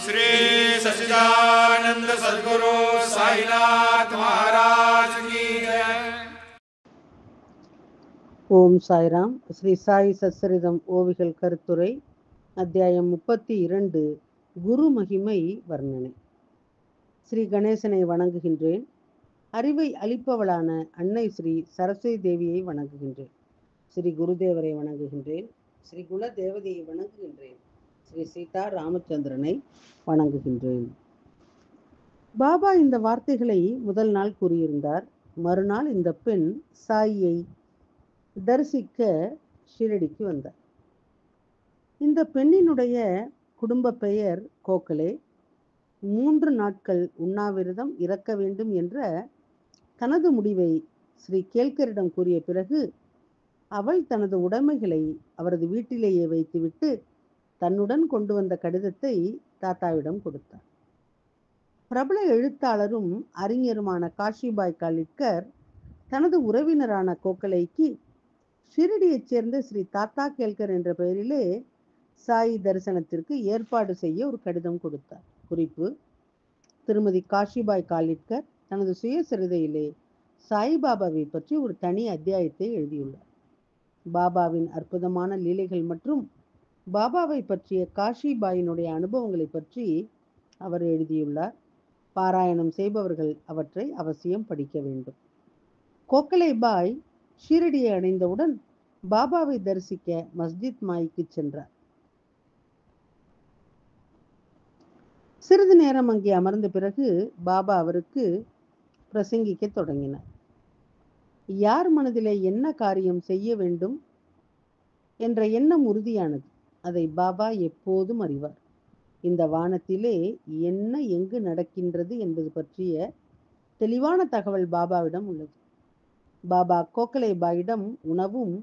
श्री सच्चिदानंद सद्गुरु साईनाथ महाराज की जय। ஓம் சாய்ராம். ஸ்ரீ சாய் சச்சரிதம் ஓவிகள் கருத்துரை அத்தியாயம் 32 குரு மகிமை வர்ணனை. ஸ்ரீ கணேசனை வணங்குகின்றேன். அறிவை அளிப்பவளான அன்னை ஸ்ரீ சரஸ்வதி தேவியை வணங்குகின்றேன். ஸ்ரீ குருதேவரை வணங்குகின்றேன். ஸ்ரீ குல தேவதையை வணங்குகின்றேன். ஸ்ரீ சீதா ராமச்சந்திரனை வணங்குகின்றேன். பாபா இந்த வார்த்தைகளை முதல் நாள் கூறியிருந்தார். மறுநாள் இந்த பெண் சாயியை தரிசிக்க ஷிரடிக்கு வந்தார். இந்த பெண்ணினுடைய குடும்ப பெயர் கோகலே. 3 நாட்கள் உண்ணாவிரதம் இறக்க வேண்டும் என்ற தனது முடிவை ஸ்ரீ கேல்கரிடம் கூறிய பிறகு அவள் தனது உடைமைகளை அவரது வீட்டிலேயே வைத்துவிட்டு தன்னுடன் கொண்டு வந்த கடிதத்தை தாத்தாவிடம் கொடுத்தார். பிரபல எழுத்தாளரும் அறிஞருமான காஷிபாய் காலிட்கர் தனது உறவினரான கோகலேக்கு ஷிரடியைச் சேர்ந்த ஸ்ரீ தாத்தா கேல்கர் என்ற பெயரிலே சாயி தரிசனத்திற்கு ஏற்பாடு செய்ய ஒரு கடிதம் கொடுத்தார். குறிப்பு: திருமதி காஷிபாய் காலிட்கர் தனது சுயசரிதையிலே சாய்பாபாவை பற்றி ஒரு தனி அத்தியாயத்தை எழுதியுள்ளார். பாபாவின் அற்புதமான லீலைகள் மற்றும் பாபாவை பற்றிய காஷிபாயினுடைய அனுபவங்களை பற்றி அவர் எழுதியுள்ளார். பாராயணம் செய்பவர்கள் அவற்றை அவசியம் படிக்க வேண்டும். கோகலே பாய் ஷீரடியை அடைந்தவுடன் பாபாவை தரிசிக்க மஸ்ஜித் மாய்க்கு சென்றார். சிறிது நேரம் அங்கே அமர்ந்த பிறகு பாபா அவருக்கு பிரசங்கிக்க தொடங்கினார். யார் மனதிலே என்ன காரியம் செய்ய வேண்டும் என்ற எண்ணம் உறுதியானது, அதை பாபா எப்போதும் அறிவார். இந்த வானத்திலே என்ன எங்கு நடக்கின்றது என்பது பற்றிய தெளிவான தகவல் பாபாவிடம் உள்ளது. பாபா கோகலே பாயிடம் உணவும்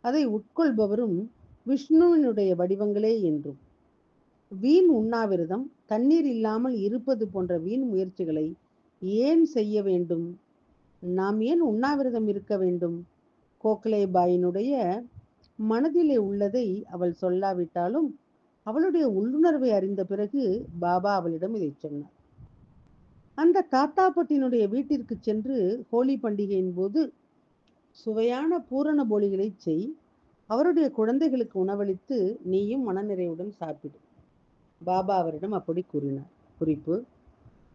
அதை உட்கொள்பவரும் விஷ்ணுவினுடைய வடிவங்களே என்றும், வீண் உண்ணாவிரதம், தண்ணீர் இல்லாமல் இருப்பது போன்ற வீண் முயற்சிகளை ஏன் செய்ய வேண்டும்? நாம் ஏன் உண்ணாவிரதம் இருக்க வேண்டும்? கோகலே பாயினுடைய மனதிலே உள்ளதை அவள் சொல்லாவிட்டாலும் அவளுடைய உள்ளுணர்வை அறிந்த பிறகு பாபா அவளிடம் இதை சொன்னார். அந்த தாத்தாப்பட்டினுடைய வீட்டிற்கு சென்று ஹோலி பண்டிகையின் போது சுவையான பூரண போலிகளை செய், அவருடைய குழந்தைகளுக்கு உணவளித்து நீயும் மனநிறைவுடன் சாப்பிடு. பாபா அவரிடம் அப்படி கூறினார். குறிப்பு: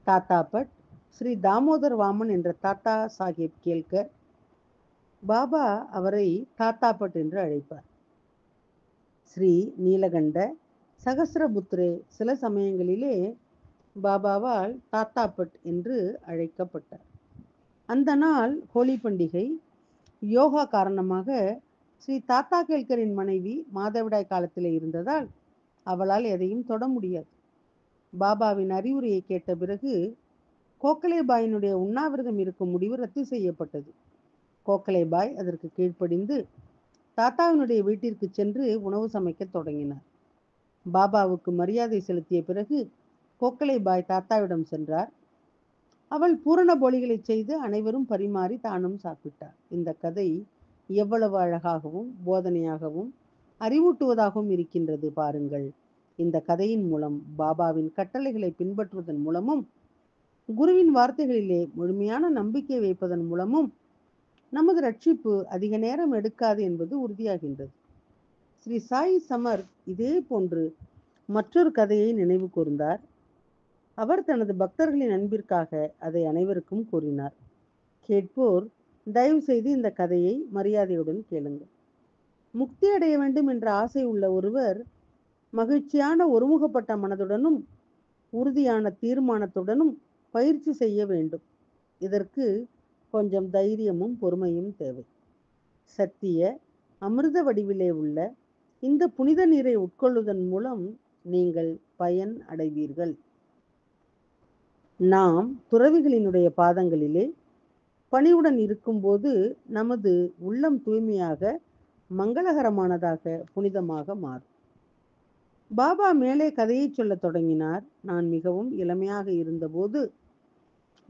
தாத்தாபட் ஸ்ரீ தாமோதர் வாமன் என்ற தாத்தா சாஹேப் கேல்கர். பாபா அவரை தாத்தாபட் என்று அழைப்பார். ஸ்ரீ நீலகண்ட சகசிரபுத்ரே சில சமயங்களிலே பாபாவால் தாத்தாபட் என்று அழைக்கப்பட்டார். அந்த நாள் ஹோலி பண்டிகை. யோகா காரணமாக ஸ்ரீ தாத்தா கேல்கரின் மனைவி மாதவிடாய் காலத்திலே இருந்ததால் அவளால் எதையும் தொட முடியாது. பாபாவின் அறிவுரையை கேட்ட பிறகு கோகலே பாயினுடைய உண்ணாவிரதம் இருக்கும் முடிவு ரத்து செய்யப்பட்டது. கோகலே பாய் அதற்கு கீழ்ப்படிந்து தாத்தாவினுடைய வீட்டிற்கு சென்று உணவு சமைக்க தொடங்கினார். பாபாவுக்கு மரியாதை செலுத்திய பிறகு கோகலே பாய் தாத்தாவிடம் சென்றார். அவள் பூரண போலிகளை செய்து அனைவரும் பரிமாறி தானும் சாப்பிட்டார். இந்த கதை எவ்வளவு அழகாகவும் போதனையாகவும் அறிவூட்டுவதாகவும் இருக்கின்றது பாருங்கள். இந்த கதையின் மூலம் பாபாவின் கட்டளைகளை பின்பற்றுவதன் மூலமும் குருவின் வார்த்தைகளிலே முழுமையான நம்பிக்கை வைப்பதன் மூலமும் நமது ரட்சிப்பு அதிக நேரம் எடுக்காது என்பது உறுதியாகின்றது. ஸ்ரீ சாய் சமர்த் இதே போன்று மற்றொரு கதையை நினைவு கூர்ந்தார். அவர் தனது பக்தர்களின் அன்பிற்காக அதை அனைவருக்கும் கூறினார். கேட்போர் தயவு செய்து இந்த கதையை மரியாதையுடன் கேளுங்கள். முக்தி அடைய வேண்டும் என்ற ஆசை உள்ள ஒருவர் மகிழ்ச்சியான ஒருமுகப்பட்ட மனதுடனும் உறுதியான தீர்மானத்துடனும் பயிற்சி செய்ய வேண்டும். இதற்கு கொஞ்சம் தைரியமும் பொறுமையும் தேவை. சத்திய அமிர்த வடிவிலே உள்ள இந்த புனித நீரை உட்கொள்வதன் மூலம் நீங்கள் பயன் அடைவீர்கள். நாம் துறவிகளினுடைய பாதங்களிலே பணிவுடன் இருக்கும்போது நமது உள்ளம் தூய்மையாக மங்களகரமானதாக புனிதமாக மாறும். பாபா மேலே கதையை சொல்ல தொடங்கினார். நான் மிகவும் இளமையாக இருந்தபோது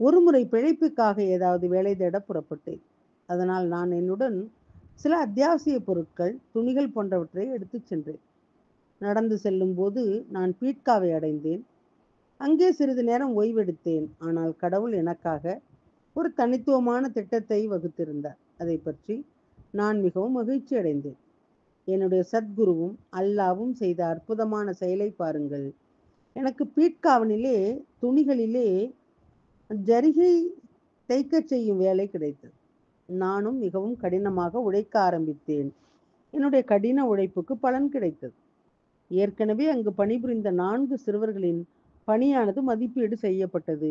ஒருமுறை பிழைப்புக்காக ஏதாவது வேலை தேட புறப்பட்டேன். அதனால் நான் என்னுடன் சில அத்தியாவசிய பொருட்கள், துணிகள் போன்றவற்றை எடுத்து சென்றேன். நடந்து செல்லும் போது நான் பீட்காவை அடைந்தேன். அங்கே சிறிது நேரம் ஓய்வெடுத்தேன். ஆனால் கடவுள் எனக்காக ஒரு தனித்துவமான திட்டத்தை வகுத்திருந்தார். அதை பற்றி நான் மிகவும் மகிழ்ச்சி அடைந்தேன். என்னுடைய சத்குருவும் அல்லாவும் செய்த அற்புதமான செயலை பாருங்கள். எனக்கு பீட்காவனிலே துணிகளிலே ஜரிகை தைக்கச் செய்யும் வேலை கிடைத்தது. நானும் மிகவும் கடினமாக உழைக்க ஆரம்பித்தேன். என்னுடைய கடின உழைப்புக்கு பலன் கிடைத்தது. ஏற்கனவே அங்கு பணிபுரிந்த 4 சிறுவர்களின் பணியானது மதிப்பீடு செய்யப்பட்டது.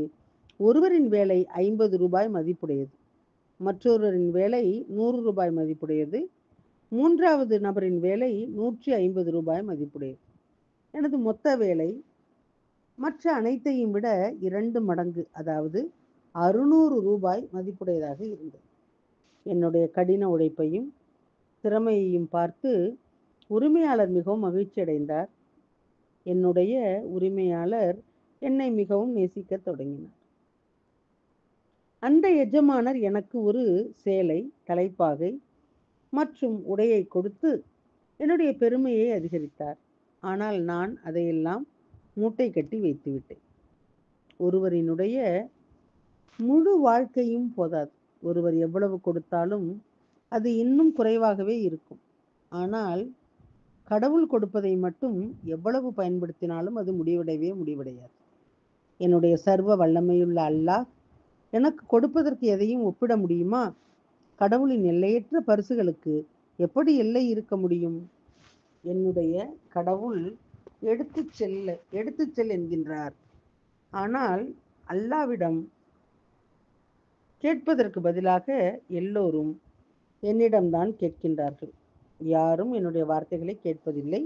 ஒருவரின் வேலை 50 ரூபாய் மதிப்புடையது, மற்றொருவரின் வேலை 100 ரூபாய் மதிப்புடையது, மூன்றாவது நபரின் வேலை 150 ரூபாய் மதிப்புடையது. எனது மொத்த வேலை மற்ற அனைத்தையும் விட 2 மடங்கு, அதாவது 600 ரூபாய் மதிப்புடையதாக இருந்தது. என்னுடைய கடின உழைப்பையும் திறமையையும் பார்த்து உரிமையாளர் மிகவும் மகிழ்ச்சி அடைந்தார். என்னுடைய உரிமையாளர் என்னை மிகவும் நேசிக்க தொடங்கினார். அந்த எஜமானர் எனக்கு ஒரு சேலை, தலைப்பாகை மற்றும் உடையை கொடுத்து என்னுடைய பெருமையை அதிகரித்தார். ஆனால் நான் அதையெல்லாம் மூட்டை கட்டி வைத்துவிட்டேன். ஒருவரினுடைய முழு வாழ்க்கையும் போதாது. ஒருவர் எவ்வளவு கொடுத்தாலும் அது இன்னும் குறைவாகவே இருக்கும். ஆனால் கடவுள் கொடுப்பதை மட்டும் எவ்வளவு பயன்படுத்தினாலும் அது முடிவடையாது. என்னுடைய சர்வ வல்லமையுள்ள அல்லாஹ் எனக்கு கொடுப்பதற்கு எதையும் ஒப்பிட முடியுமா? கடவுளின் எல்லையற்ற பரிசுகளுக்கு எப்படி எல்லை இருக்க முடியும்? என்னுடைய கடவுள் எடுத்துச் செல் என்கின்றார். ஆனால் அல்லாவிடம் கேட்பதற்கு பதிலாக எல்லோரும் என்னிடம்தான் கேட்கின்றார்கள். யாரும் என்னுடைய வார்த்தைகளை கேட்பதில்லை,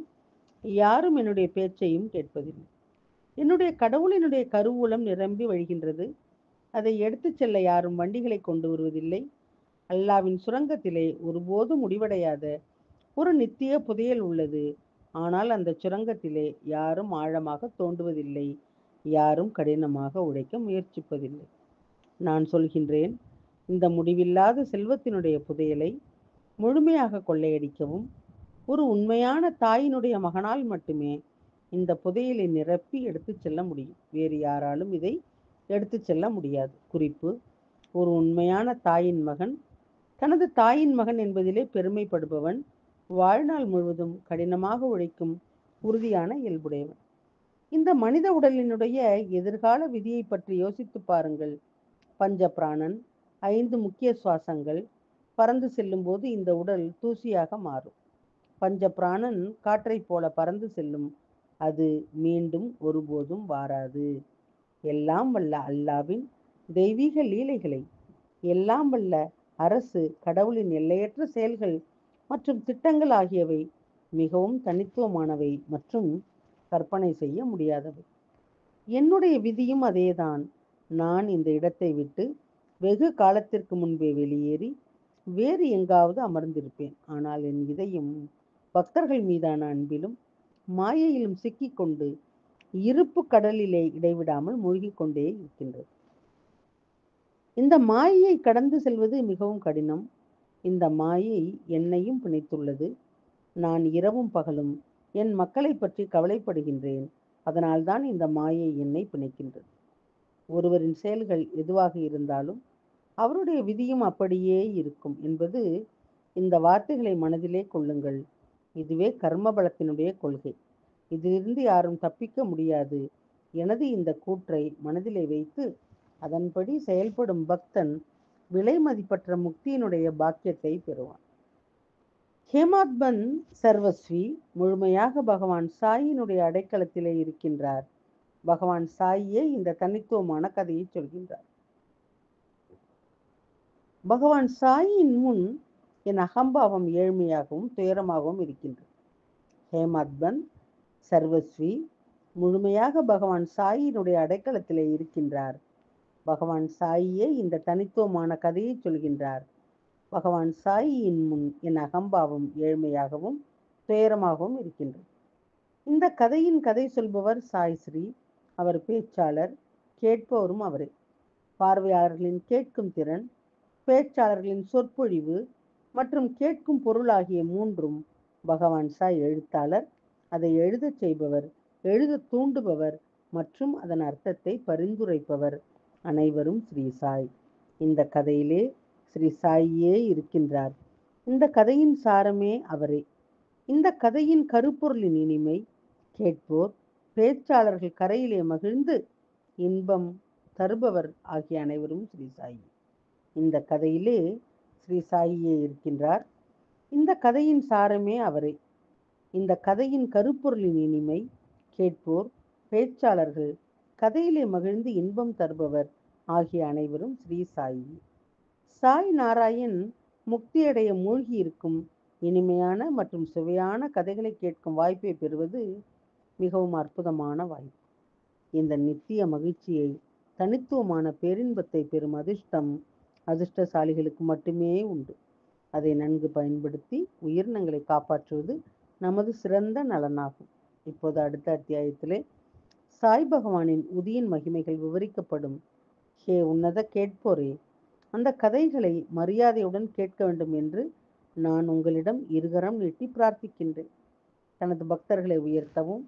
யாரும் என்னுடைய பேச்சையும் கேட்பதில்லை. என்னுடைய கடவுளினுடைய கருவூலம் நிரம்பி வழிகின்றது. அதை எடுத்துச் செல்ல யாரும் வண்டிகளை கொண்டு வருவதில்லை. அல்லாவின் சுரங்கத்திலே ஒருபோதும் முடிவடையாத ஒரு நித்திய புதையல் உள்ளது. ஆனால் அந்த சுரங்கத்திலே யாரும் ஆழமாக தோண்டுவதில்லை, யாரும் கடினமாக உழைக்க முயற்சிப்பதில்லை. நான் சொல்கின்றேன், இந்த முடிவில்லாத செல்வத்தினுடைய புதையலை முழுமையாக கொள்ளையடிக்கவும் ஒரு உண்மையான தாயினுடைய மகனால் மட்டுமே இந்த புதையலை நிரப்பி எடுத்துச் செல்ல முடியும். வேறு யாராலும் இதை எடுத்துச் செல்ல முடியாது. குறிப்பு: ஒரு உண்மையான தாயின் மகன் தனது தாயின் மகன் என்பதிலே பெருமைப்படுபவன், வாழ்நாள் முழுவதும் கடினமாக உழைக்கும் உறுதியான இயல்புடையவன். இந்த மனித உடலினுடைய எதிர்கால விதியை பற்றி யோசித்து பாருங்கள். பஞ்ச பிராணன், 5 முக்கிய சுவாசங்கள் பறந்து செல்லும் போது இந்த உடல் தூசியாக மாறும். பஞ்ச பிராணன் காற்றை போல பறந்து செல்லும். அது மீண்டும் ஒருபோதும் வாராது. எல்லாம் வல்ல அல்லாவின் தெய்வீக லீலைகளை, எல்லாம் வல்ல அரசு கடவுளின் எல்லையற்ற செயல்கள் மற்றும் திட்டங்கள் ஆகியவை மிகவும் தனித்துவமானவை மற்றும் கற்பனை செய்ய முடியாதவை. என்னுடைய விதியும் அதேதான். நான் இந்த இடத்தை விட்டு வெகு காலத்திற்கு முன்பே வெளியேறி வேறு எங்காவது அமர்ந்திருப்பேன். ஆனால் என் இதயம் பக்தர்கள் மீதான அன்பிலும் மாயையிலும் சிக்கிக்கொண்டு இருப்பு கடலிலே இடைவிடாமல் மூழ்கிக் கொண்டே இருக்கின்றது. இந்த மாயையை கடந்து செல்வது மிகவும் கடினம். இந்த மாயை என்னையும் பிணைத்துள்ளது. நான் இரவும் பகலும் என் மக்களை பற்றி கவலைப்படுகின்றேன். அதனால்தான் இந்த மாயை என்னை பிணைக்கின்றது. ஒருவரின் செயல்கள் எதுவாக இருந்தாலும் அவருடைய விதியும் அப்படியே இருக்கும் என்பது, இந்த வார்த்தைகளை மனதிலே கொள்ளுங்கள். இதுவே கர்ம பலத்தினுடைய கொள்கை. இதிலிருந்து யாரும் தப்பிக்க முடியாது. எனது இந்த கூற்றை மனதிலே வைத்து அதன்படி செயல்படும் பக்தன் விலை மதிப்பற்ற முக்தியினுடைய பாக்கியத்தை பெறுவான். ஹேமாத்பன் சர்வஸ்வி முழுமையாக பகவான் சாயினுடைய அடைக்கலத்திலே இருக்கின்றார். பகவான் சாயியே இந்த தனித்துவமான கதையை சொல்கின்றார். பகவான் சாயின் முன் என் அகம்பாவம் ஏழ்மையாகவும் துயரமாகவும் இருக்கின்றது. ஹேமாத்பன் சர்வஸ்வி முழுமையாக பகவான் சாயினுடைய அடைக்கலத்திலே இருக்கின்றார். பகவான் சாயியே இந்த தனித்துவமான கதையை சொல்கின்றார். பகவான் சாயியின் முன் என் அகம்பாவம் ஏழ்மையாகவும் துயரமாகவும் இருக்கின்றது. இந்த கதையின் கதை சொல்பவர் சாய் ஸ்ரீ. அவர் பேச்சாளர், கேட்பவரும் அவரே. பார்வையாளர்களின் கேட்கும் திறன், பேச்சாளர்களின் சொற்பொழிவு மற்றும் கேட்கும் பொருள் ஆகிய மூன்றும் பகவான் சாய் எழுத்தாளர். அதை எழுதச் செய்பவர், எழுத தூண்டுபவர், மற்றும் அதன் அர்த்தத்தை பரிந்துரைப்பவர் அனைவரும் ஸ்ரீ சாய். இந்த கதையிலே ஸ்ரீ சாயியே இருக்கின்றார். இந்த கதையின் சாரமே அவரே. இந்த கதையின் கருப்பொருளின் இனிமை கேட்போர், பேச்சாளர்கள் கரையிலே மகிழ்ந்து இன்பம் தருபவர் ஆகிய அனைவரும் ஸ்ரீ சாயி. இந்த கதையிலே ஸ்ரீ சாயியே இருக்கின்றார். இந்த கதையின் சாரமே அவரே. இந்த கதையின் கருப்பொருளின் இனிமை கேட்போர், பேச்சாளர்கள் கதையிலே மகிழ்ந்து இன்பம் தருபவர் ஆகிய அனைவரும் ஸ்ரீ சாயி. சாய் நாராயண் முக்தியடைய மூழ்கி இருக்கும் இனிமையான மற்றும் சுவையான கதைகளை கேட்கும் வாய்ப்பை பெறுவது மிகவும் அற்புதமான வாய்ப்பு. இந்த நித்திய மகிழ்ச்சியை, தனித்துவமான பேரின்பத்தை பெறும் அதிர்ஷ்டம் அதிர்ஷ்டசாலிகளுக்கு மட்டுமே உண்டு. அதை நன்கு பயன்படுத்தி உயிரினங்களை காப்பாற்றுவது நமது சிறந்த நலனாகும். இப்போது அடுத்த அத்தியாயத்திலே சாய் பகவானின் உதியின் மகிமைகள் விவரிக்கப்படும். ஹே உன்னத கேட்போரே, அந்த கதைகளை மரியாதையுடன் கேட்க வேண்டும் என்று நான் உங்களிடம் இருகரம் நீட்டி பிரார்த்திக்கின்றேன். தனது பக்தர்களை உயர்த்தவும்,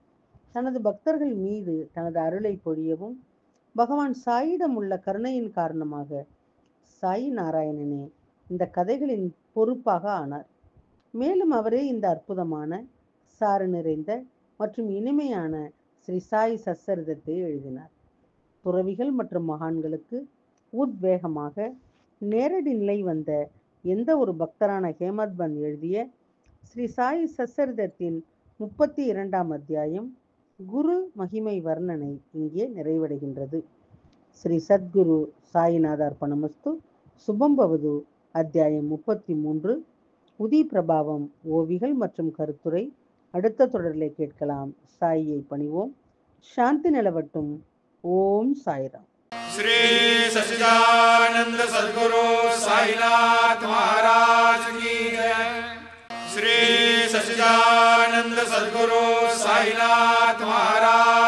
தனது பக்தர்கள் மீது தனது அருளை பொழியவும் பகவான் சாயிடம் உள்ள கருணையின் காரணமாக சாய் நாராயணனே இந்த கதைகளின் பொறுப்பாக ஆனார். மேலும் அவரே இந்த அற்புதமான, சாறு நிறைந்த மற்றும் இனிமையான ஸ்ரீ சாய் சச்சரிதத்தை எழுதினார். துறவிகள் மற்றும் மகான்களுக்கு உத்வேகமாக நேரடி நிலை வந்த எந்த ஒரு பக்தரான ஹேமத் பந்த் எழுதிய ஸ்ரீ சாய் சச்சரிதத்தின் 32ஆம் அத்தியாயம் குரு மகிமை வர்ணனை இங்கே நிறைவடைகின்றது. ஸ்ரீ சத்குரு சாயிநாத அர்ப்பணமஸ்து. சுபம் பவது. அத்தியாயம் 33 உதி பிரபாவம், ஓவிகள் மற்றும் கருத்துரை அடுத்த தொடரிலே கேட்கலாம். சாயியை பணிவோம். சாந்தி நிலவட்டும். ஓம் சாய்ராம். श्री सच्चिदानंद सद्गुरु साईनाथ महाराज की जय। श्री सच्चिदानंद सद्गुरु साईनाथ महाराज